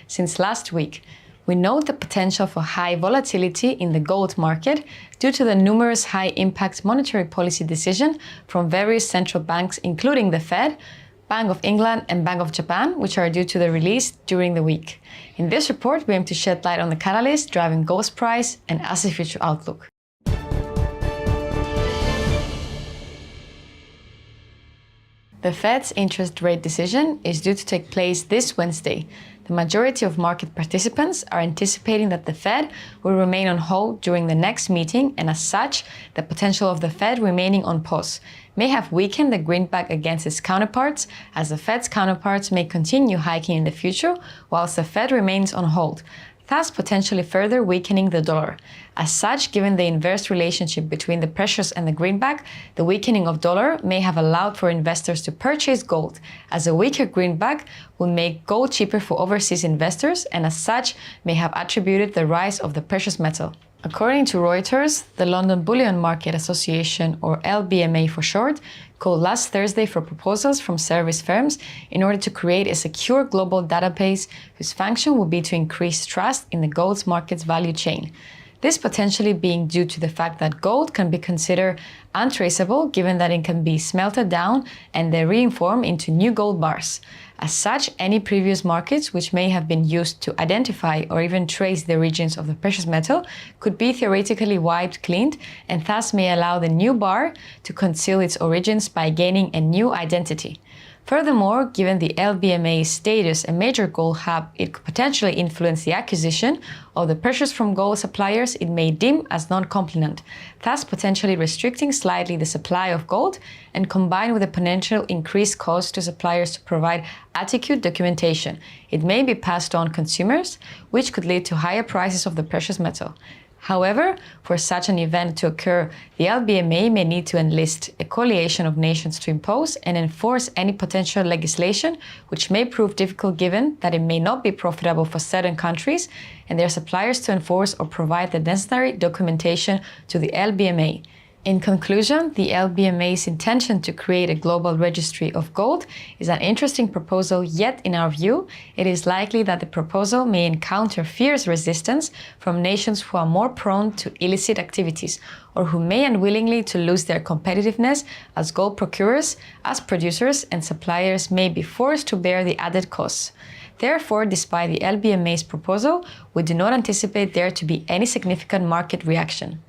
since last week. We note the potential for high volatility in the gold market due to the numerous high-impact monetary policy decisions from various central banks, including the Fed, Bank of England and Bank of Japan, which are due to the release during the week. In this report, we aim to shed light on the catalyst driving gold's price and asset future outlook. The Fed's interest rate decision is due to take place this Wednesday. The majority of market participants are anticipating that the Fed will remain on hold during the next meeting, and as such, the potential of the Fed remaining on pause may have weakened the greenback against its counterparts, as the Fed's counterparts may continue hiking in the future whilst the Fed remains on hold, thus potentially further weakening the dollar. As such, given the inverse relationship between the pressures and the greenback, the weakening of dollar may have allowed for investors to purchase gold, as a weaker greenback would make gold cheaper for overseas investors and as such may have attributed the rise of the precious metal. According to Reuters, the London Bullion Market Association, or LBMA for short, called last Thursday for proposals from service firms in order to create a secure global database whose function would be to increase trust in the gold market's value chain. This potentially being due to the fact that gold can be considered untraceable given that it can be smelted down and then reformed into new gold bars. As such, any previous markets which may have been used to identify or even trace the origins of the precious metal could be theoretically wiped clean and thus may allow the new bar to conceal its origins by gaining a new identity. Furthermore, given the LBMA's status a major gold hub, it could potentially influence the acquisition of the precious from gold suppliers it may deem as non-compliant, thus potentially restricting slightly the supply of gold and combined with a potential increased cost to suppliers to provide adequate documentation. It may be passed on consumers, which could lead to higher prices of the precious metal. However, for such an event to occur, the LBMA may need to enlist a coalition of nations to impose and enforce any potential legislation, which may prove difficult given that it may not be profitable for certain countries and their suppliers to enforce or provide the necessary documentation to the LBMA. In conclusion, the LBMA's intention to create a global registry of gold is an interesting proposal, yet in our view, it is likely that the proposal may encounter fierce resistance from nations who are more prone to illicit activities or who may unwillingly to lose their competitiveness as gold procurers, as producers and suppliers may be forced to bear the added costs. Therefore, despite the LBMA's proposal, we do not anticipate there to be any significant market reaction.